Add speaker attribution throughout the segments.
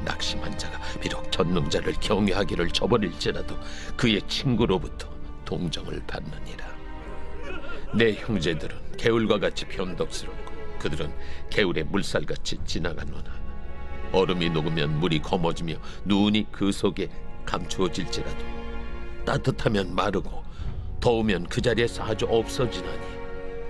Speaker 1: 낙심한 자가 비록 전능자를 경외하기를 저버릴지라도 그의 친구로부터 동정을 받느니라. 내 형제들은 개울과 같이 변덕스럽고 그들은 개울의 물살같이 지나가노나 얼음이 녹으면 물이 검어지며 눈이 그 속에 감추어질지라도 따뜻하면 마르고 더우면 그 자리에서 아주 없어지나니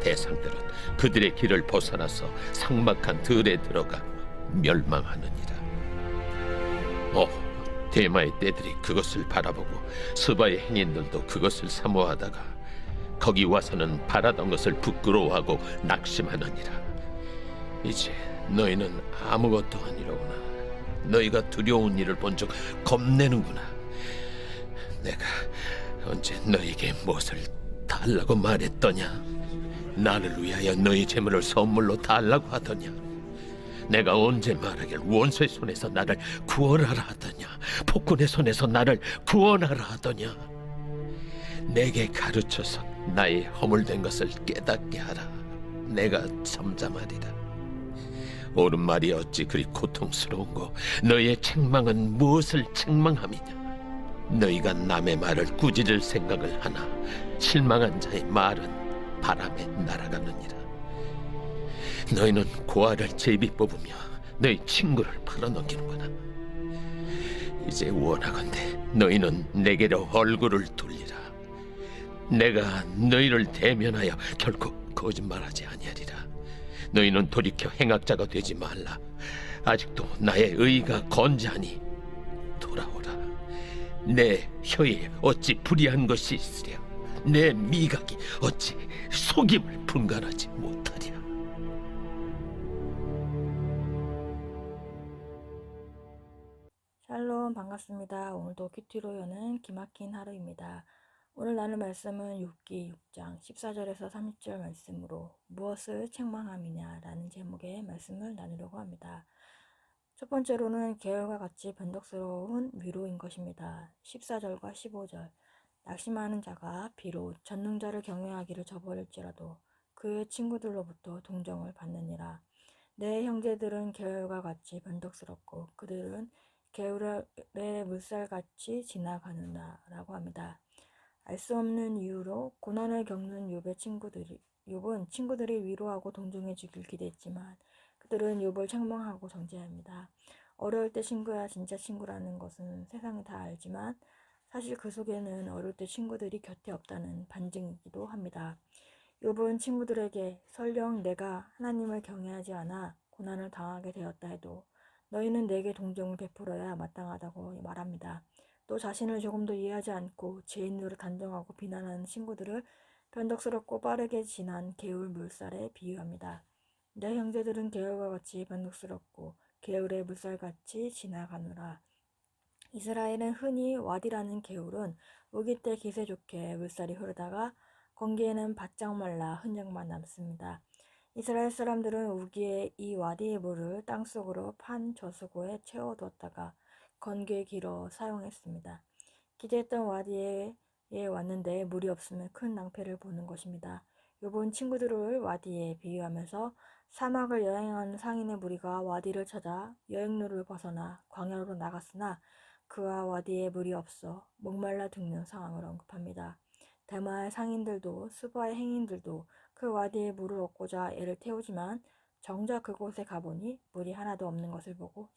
Speaker 1: 대상들은 그들의 길을 벗어나서 삭막한 들에 들어가 멸망하느니라. 대마의 떼들이 그것을 바라보고 스바의 행인들도 그것을 사모하다가 거기 와서는 바라던 것을 부끄러워하고 낙심하느니라. 이제 너희는 아무것도 아니로구나. 너희가 두려운 일을 본 적 겁내는구나. 내가 언제 너희에게 무엇을 달라고 말했더냐? 나를 위하여 너희 재물을 선물로 달라고 하더냐? 내가 언제 말하길 원수의 손에서 나를 구원하라 하더냐? 폭군의 손에서 나를 구원하라 하더냐? 내게 가르쳐서 나의 허물된 것을 깨닫게 하라. 내가 잠잠하리라. 옳은 말이 어찌 그리 고통스러운고 너희의 책망은 무엇을 책망함이냐? 너희가 남의 말을 꾸짖을 생각을 하나 실망한 자의 말은 바람에 날아가느니라. 너희는 고아를 제비 뽑으며 너희 친구를 팔아넘기는구나. 이제 원하건대 너희는 내게로 얼굴을 돌리라. 내가 너희를 대면하여 결코 거짓말하지 아니하리라. 너희는 돌이켜 행악자가 되지 말라. 아직도 나의 의가 건재하니 돌아오라. 내 혀에 어찌 불의한 것이 있으랴. 내 미각이 어찌 속임을 분간하지 못하랴.
Speaker 2: 샬롬, 반갑습니다. 오늘도 큐티로 여는 기막힌 하루입니다. 오늘 나눌 말씀은 욥기 6장 14절에서 30절 말씀으로 무엇을 책망함이냐 라는 제목의 말씀을 나누려고 합니다. 첫 번째로는 계열과 같이 변덕스러운 위로인 것입니다. 14절과 15절 낙심하는 자가 비록 전능자를 경외하기를 저버릴지라도 그의 친구들로부터 동정을 받느니라. 내 형제들은 계열과 같이 변덕스럽고 그들은 개울의 물살같이 지나가느라 라고 합니다. 알 수 없는 이유로 고난을 겪는 욥은 친구들이 위로하고 동정해 주길 기대했지만 그들은 욥을 책망하고 정죄합니다. 어려울 때 친구야 진짜 친구라는 것은 세상이 다 알지만 사실 그 속에는 어릴 때 친구들이 곁에 없다는 반증이기도 합니다. 욥은 친구들에게 설령 내가 하나님을 경외하지 않아 고난을 당하게 되었다 해도 너희는 내게 동정을 베풀어야 마땅하다고 말합니다. 또 자신을 조금도 이해하지 않고 죄인으로 단정하고 비난하는 친구들을 변덕스럽고 빠르게 지난 개울 물살에 비유합니다. 내 형제들은 개울과 같이 변덕스럽고 개울의 물살같이 지나가느라. 이스라엘은 흔히 와디라는 개울은 우기 때 기세 좋게 물살이 흐르다가 건기에는 바짝 말라 흔적만 남습니다. 이스라엘 사람들은 우기에 이 와디의 물을 땅속으로 판 저수고에 채워두었다가 건기에 길어 사용했습니다. 기대했던 와디에 왔는데 물이 없으면 큰 낭패를 보는 것입니다. 욥은 친구들을 와디에 비유하면서 사막을 여행하는 상인의 무리가 와디를 찾아 여행로를 벗어나 광야로 나갔으나 그와 와디에 물이 없어 목말라 죽는 상황을 언급합니다. 대마의 상인들도 스바의 행인들도 그 와디에 물을 얻고자 애를 태우지만 정작 그곳에 가보니 물이 하나도 없는 것을 보고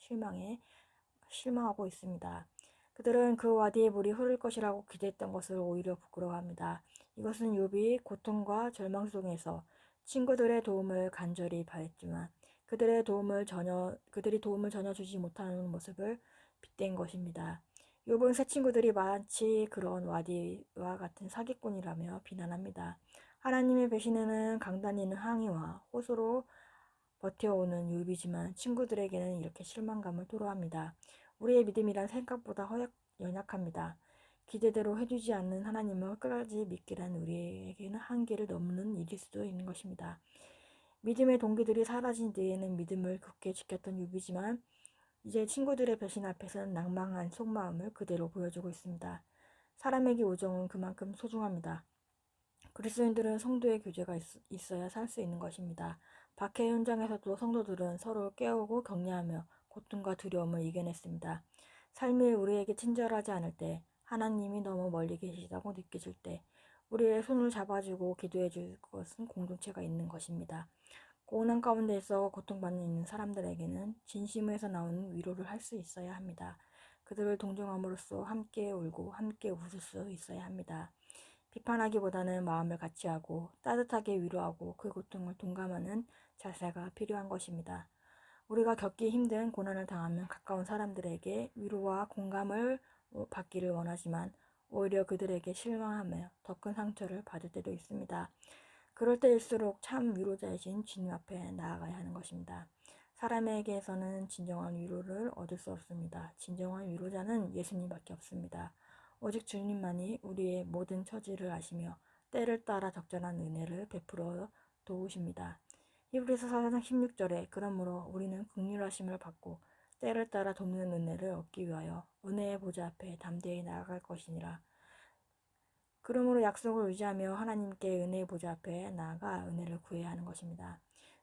Speaker 2: 실망하고 있습니다. 그들은 그 와디에 물이 흐를 것이라고 기대했던 것을 오히려 부끄러워합니다. 이것은 욥이 고통과 절망 속에서 친구들의 도움을 간절히 바랬지만 그들이 도움을 전혀 주지 못하는 모습을 빗댄 것입니다. 욥은 새 친구들이 마치 그런 와디와 같은 사기꾼이라며 비난합니다. 하나님의 배신에는 강단이 있는 항의와 호소로 버텨오는 욥이지만 친구들에게는 이렇게 실망감을 토로합니다. 우리의 믿음이란 생각보다 연약합니다. 기대대로 해주지 않는 하나님을 끝까지 믿기란 우리에게는 한계를 넘는 일일 수도 있는 것입니다. 믿음의 동기들이 사라진 뒤에는 믿음을 굳게 지켰던 욥이지만 이제 친구들의 배신 앞에서는 낭망한 속마음을 그대로 보여주고 있습니다. 사람에게 우정은 그만큼 소중합니다. 그리스도인들은 성도의 교제가 있어야 살 수 있는 것입니다. 박해 현장에서도 성도들은 서로 깨우고 격려하며 고통과 두려움을 이겨냈습니다. 삶이 우리에게 친절하지 않을 때, 하나님이 너무 멀리 계시다고 느껴질 때, 우리의 손을 잡아주고 기도해 줄 것은 공동체가 있는 것입니다. 고난 가운데서 고통받는 있는 사람들에게는 진심에서 나오는 위로를 할 수 있어야 합니다. 그들을 동정함으로써 함께 울고 함께 웃을 수 있어야 합니다. 비판하기보다는 마음을 같이하고 따뜻하게 위로하고 그 고통을 동감하는 자세가 필요한 것입니다. 우리가 겪기 힘든 고난을 당하면 가까운 사람들에게 위로와 공감을 받기를 원하지만 오히려 그들에게 실망하며 더 큰 상처를 받을 때도 있습니다. 그럴 때일수록 참 위로자이신 주님 앞에 나아가야 하는 것입니다. 사람에게서는 진정한 위로를 얻을 수 없습니다. 진정한 위로자는 예수님밖에 없습니다. 오직 주님만이 우리의 모든 처지를 아시며 때를 따라 적절한 은혜를 베풀어 도우십니다. 히브리서 4장 16절에 그러므로 우리는 긍휼하심을 받고 때를 따라 돕는 은혜를 얻기 위하여 은혜의 보좌 앞에 담대히 나아갈 것이니라. 그러므로 약속을 의지하며 하나님께 은혜의 보좌 앞에 나아가 은혜를 구해야 하는 것입니다.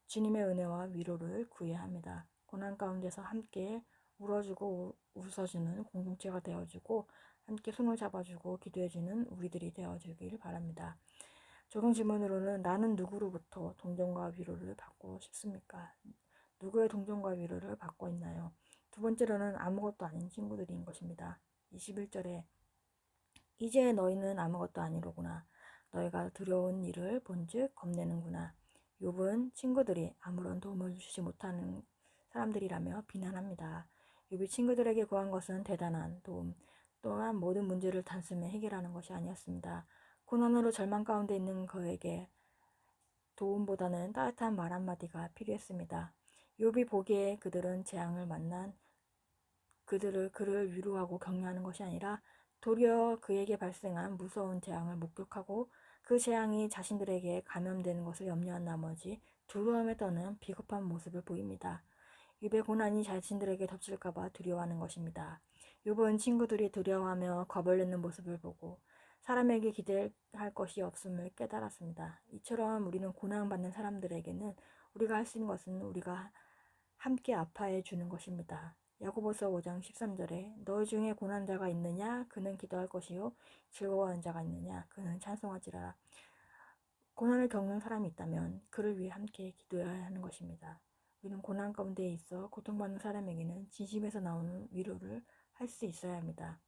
Speaker 2: 주님의 은혜와 위로를 구해야 합니다. 고난 가운데서 함께 울어주고 웃어주는 공동체가 되어주고 함께 손을 잡아주고 기도해주는 우리들이 되어주길 바랍니다. 적용 질문으로는 나는 누구로부터 동정과 위로를 받고 싶습니까? 누구의 동정과 위로를 받고 있나요? 두 번째로는 아무것도 아닌 친구들인 것입니다. 21절에 이제 너희는 아무것도 아니로구나. 너희가 두려운 일을 본즉 겁내는구나. 욥은 친구들이 아무런 도움을 주지 못하는 사람들이라며 비난합니다. 욥이 친구들에게 구한 것은 대단한 도움, 또한 모든 문제를 단숨에 해결하는 것이 아니었습니다. 고난으로 절망 가운데 있는 그에게 도움보다는 따뜻한 말 한마디가 필요했습니다. 욥이 보기에 그들은 재앙을 만난 그를 위로하고 격려하는 것이 아니라 도리어 그에게 발생한 무서운 재앙을 목격하고 그 재앙이 자신들에게 감염되는 것을 염려한 나머지 두려움에 떠는 비겁한 모습을 보입니다. 욥의 고난이 자신들에게 덮칠까봐 두려워하는 것입니다. 욥은 친구들이 두려워하며 겁을 내는 모습을 보고 사람에게 기대할 것이 없음을 깨달았습니다. 이처럼 우리는 고난받는 사람들에게는 우리가 할 수 있는 것은 우리가 함께 아파해 주는 것입니다. 야고보서 5장 13절에 너희 중에 고난자가 있느냐 그는 기도할 것이요 즐거워하는 자가 있느냐 그는 찬송하지라. 고난을 겪는 사람이 있다면 그를 위해 함께 기도해야 하는 것입니다. 우리는 고난 가운데 있어 고통받는 사람에게는 진심에서 나오는 위로를 할 수 있어야 합니다.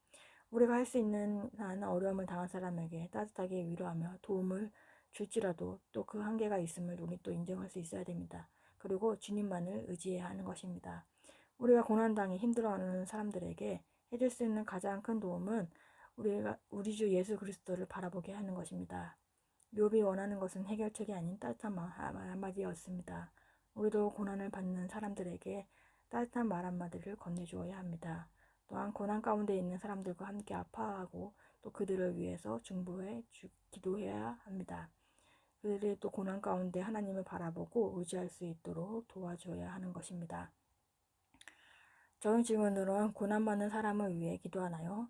Speaker 2: 우리가 할 수 있는 한 어려움을 당한 사람에게 따뜻하게 위로하며 도움을 줄지라도 또 그 한계가 있음을 우리 또 인정할 수 있어야 됩니다. 그리고 주님만을 의지해야 하는 것입니다. 우리가 고난당해 힘들어하는 사람들에게 해줄 수 있는 가장 큰 도움은 우리 주 예수 그리스도를 바라보게 하는 것입니다. 욥이 원하는 것은 해결책이 아닌 따뜻한 말 한마디였습니다. 우리도 고난을 받는 사람들에게 따뜻한 말 한마디를 건네주어야 합니다. 또한 고난 가운데 있는 사람들과 함께 아파하고 또 그들을 위해서 기도해야 합니다. 그들이 또 고난 가운데 하나님을 바라보고 의지할 수 있도록 도와줘야 하는 것입니다. 적용 질문으로는 고난받는 사람을 위해 기도하나요?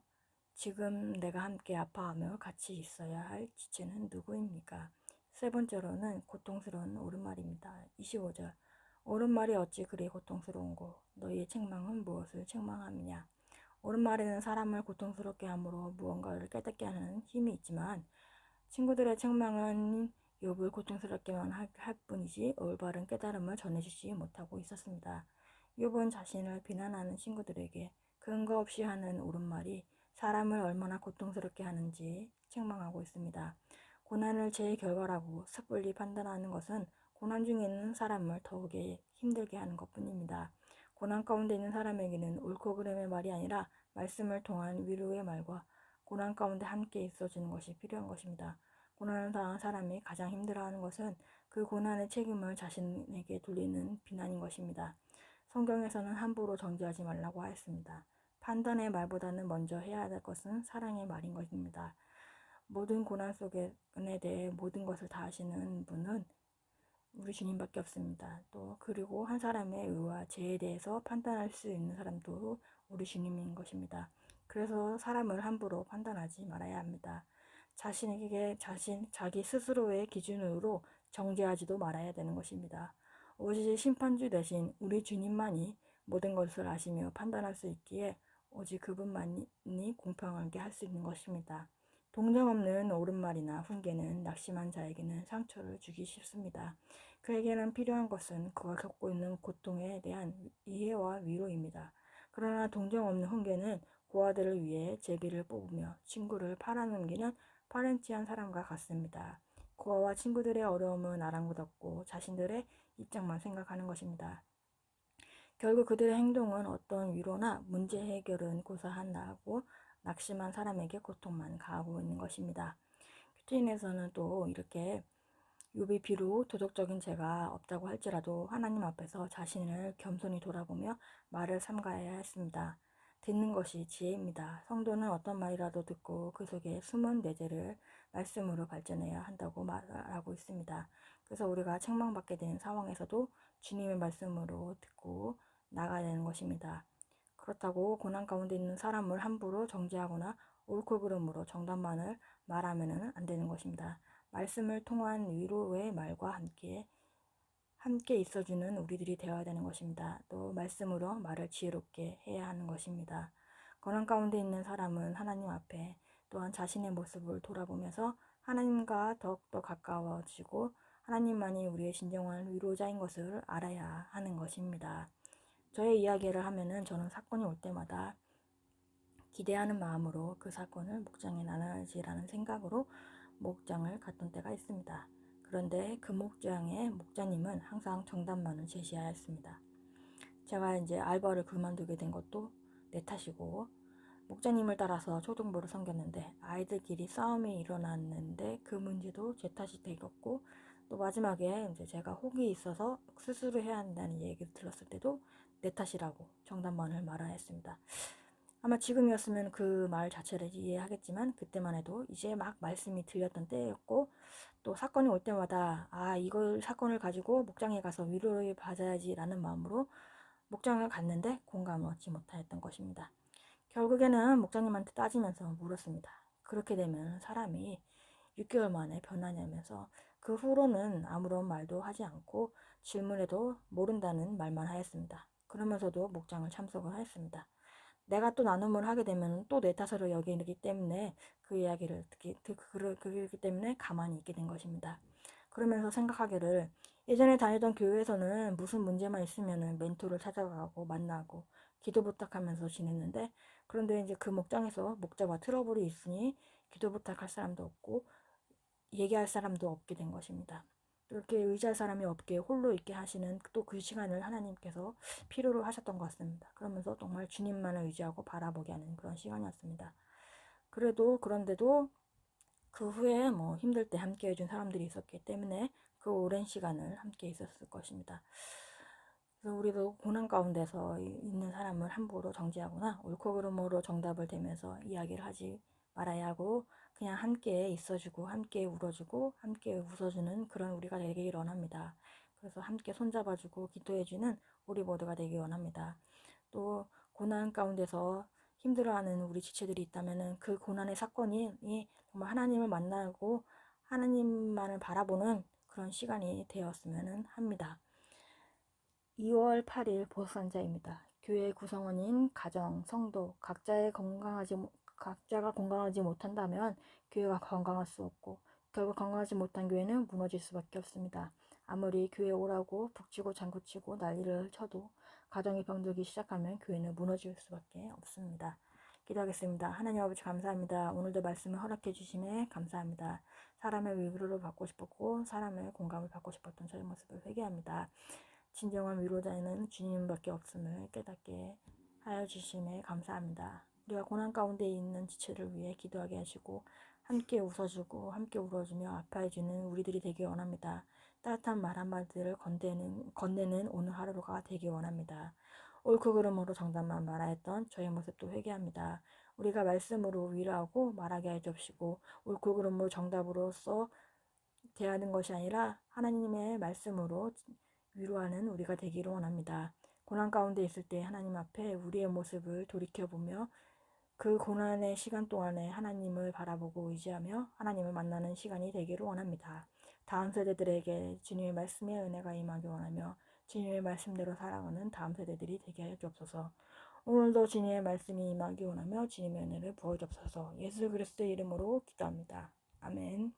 Speaker 2: 지금 내가 함께 아파하며 같이 있어야 할 지체는 누구입니까? 세 번째로는 고통스러운 옳은말입니다. 25절 옳은말이 어찌 그리 고통스러운고 너희의 책망은 무엇을 책망함이냐. 옳은말에는 사람을 고통스럽게 함으로 무언가를 깨닫게 하는 힘이 있지만 친구들의 책망은 욥을 고통스럽게만 할 뿐이지 올바른 깨달음을 전해주지 못하고 있었습니다. 욥은 자신을 비난하는 친구들에게 근거 없이 하는 옳은말이 사람을 얼마나 고통스럽게 하는지 책망하고 있습니다. 고난을 제 결과라고 섣불리 판단하는 것은 고난 중에 있는 사람을 더욱에 힘들게 하는 것뿐입니다. 고난 가운데 있는 사람에게는 옳고 그름의 말이 아니라 말씀을 통한 위로의 말과 고난 가운데 함께 있어주는 것이 필요한 것입니다. 고난을 당한 사람이 가장 힘들어하는 것은 그 고난의 책임을 자신에게 돌리는 비난인 것입니다. 성경에서는 함부로 정죄하지 말라고 하였습니다. 판단의 말보다는 먼저 해야 될 것은 사랑의 말인 것입니다. 모든 고난 속에 은혜에 대해 모든 것을 다 아시는 분은 우리 주님밖에 없습니다. 또 그리고 한 사람의 의와 죄에 대해서 판단할 수 있는 사람도 우리 주님인 것입니다. 그래서 사람을 함부로 판단하지 말아야 합니다. 자기 스스로의 기준으로 정죄하지도 말아야 되는 것입니다. 오직 심판주 대신 우리 주님만이 모든 것을 아시며 판단할 수 있기에 오직 그분만이 공평하게 할 수 있는 것입니다. 동정 없는 옳은말이나 훈계는 낙심한 자에게는 상처를 주기 쉽습니다. 그에게는 필요한 것은 그가 겪고 있는 고통에 대한 이해와 위로입니다. 그러나 동정 없는 훈계는 고아들을 위해 제비를 뽑으며 친구를 팔아넘기는 파렴치한 사람과 같습니다. 고아와 친구들의 어려움은 아랑곳없고 자신들의 입장만 생각하는 것입니다. 결국 그들의 행동은 어떤 위로나 문제 해결은 고사한다고 낙심한 사람에게 고통만 가하고 있는 것입니다. 큐티인에서는 또 이렇게 욥이 비록 도덕적인 죄가 없다고 할지라도 하나님 앞에서 자신을 겸손히 돌아보며 말을 삼가해야 했습니다. 듣는 것이 지혜입니다. 성도는 어떤 말이라도 듣고 그 속에 숨은 내재를 말씀으로 발전해야 한다고 말하고 있습니다. 그래서 우리가 책망받게 되는 상황에서도 주님의 말씀으로 듣고 나가야 되는 것입니다. 그렇다고 고난 가운데 있는 사람을 함부로 정죄하거나 옳고 그름으로 정답만을 말하면 안 되는 것입니다. 말씀을 통한 위로의 말과 함께 있어주는 우리들이 되어야 되는 것입니다. 또 말씀으로 말을 지혜롭게 해야 하는 것입니다. 고난 가운데 있는 사람은 하나님 앞에 또한 자신의 모습을 돌아보면서 하나님과 더욱더 가까워지고 하나님만이 우리의 진정한 위로자인 것을 알아야 하는 것입니다. 저의 이야기를 하면은 저는 사건이 올 때마다 기대하는 마음으로 그 사건을 목장에 나눠야지라는 생각으로 목장을 갔던 때가 있습니다. 그런데 그 목장의 목자님은 항상 정답만을 제시하였습니다. 제가 이제 알바를 그만두게 된 것도 내 탓이고 목자님을 따라서 초등부를 섬겼는데 아이들끼리 싸움이 일어났는데 그 문제도 제 탓이 되었고 또 마지막에 이제 제가 혹이 있어서 수술을 해야 한다는 얘기를 들었을 때도 내 탓이라고 정답만을 말하였습니다. 아마 지금이었으면 그 말 자체를 이해하겠지만 그때만 해도 이제 막 말씀이 들렸던 때였고 또 사건이 올 때마다 이걸 사건을 가지고 목장에 가서 위로를 받아야지 라는 마음으로 목장을 갔는데 공감을 얻지 못하였던 것입니다. 결국에는 목장님한테 따지면서 물었습니다. 그렇게 되면 사람이 6개월 만에 변하냐면서 그 후로는 아무런 말도 하지 않고 질문해도 모른다는 말만 하였습니다. 그러면서도 목장을 참석을 하였습니다. 내가 또 나눔을 하게 되면 또 내 탓으로 여기기 때문에 그 이야기를 그러기 때문에 가만히 있게 된 것입니다. 그러면서 생각하기를 예전에 다니던 교회에서는 무슨 문제만 있으면은 멘토를 찾아가고 만나고 기도 부탁하면서 지냈는데 그런데 이제 그 목장에서 목자와 트러블이 있으니 기도 부탁할 사람도 없고 얘기할 사람도 없게 된 것입니다. 이렇게 의지할 사람이 없게 홀로 있게 하시는 또 그 시간을 하나님께서 필요로 하셨던 것 같습니다. 그러면서 정말 주님만을 의지하고 바라보게 하는 그런 시간이었습니다. 그런데도 그 후에 뭐 힘들 때 함께 해준 사람들이 있었기 때문에 그 오랜 시간을 함께 있었을 것입니다. 그래서 우리도 고난 가운데서 있는 사람을 함부로 정죄하거나 옳고 그름으로 정답을 대면서 이야기를 하지 말아야 하고 그냥 함께 있어주고 함께 울어주고 함께 웃어주는 그런 우리가 되길 원합니다. 그래서 함께 손잡아주고 기도해주는 우리 모두가 되길 원합니다. 또 고난 가운데서 힘들어하는 우리 지체들이 있다면 그 고난의 사건이 정말 하나님을 만나고 하나님만을 바라보는 그런 시간이 되었으면 합니다. 2월 8일 보석산자입니다. 교회 구성원인 가정, 성도 각자가 건강하지 못한다면 교회가 건강할 수 없고 결국 건강하지 못한 교회는 무너질 수밖에 없습니다. 아무리 교회 오라고 북치고 장구치고 난리를 쳐도 가정이 병들기 시작하면 교회는 무너질 수밖에 없습니다. 기도하겠습니다. 하나님 아버지 감사합니다. 오늘도 말씀을 허락해 주심에 감사합니다. 사람의 위로를 받고 싶었고 사람의 공감을 받고 싶었던 저의 모습을 회개합니다. 진정한 위로자는 주님밖에 없음을 깨닫게 하여 주심에 감사합니다. 우리가 고난 가운데 있는 지체를 위해 기도하게 하시고 함께 웃어주고 함께 울어주며 아파해주는 우리들이 되길 원합니다. 따뜻한 말 한마디를 건네는 오늘 하루가 되길 원합니다. 옳고 그름으로 정답만 말하였던 저의 모습도 회개합니다. 우리가 말씀으로 위로하고 말하게 해 주시고 옳고 그름으로 정답으로서 대하는 것이 아니라 하나님의 말씀으로 위로하는 우리가 되기를 원합니다. 고난 가운데 있을 때 하나님 앞에 우리의 모습을 돌이켜보며 그 고난의 시간 동안에 하나님을 바라보고 의지하며 하나님을 만나는 시간이 되기를 원합니다. 다음 세대들에게 주님의 말씀의 은혜가 임하기 원하며 진리의 말씀대로 살아가는 다음 세대들이 되게 하여 주옵소서. 오늘도 진리의 말씀이 임하기 원하며 진리의 은혜를 부어 주옵소서. 예수 그리스도의 이름으로 기도합니다. 아멘.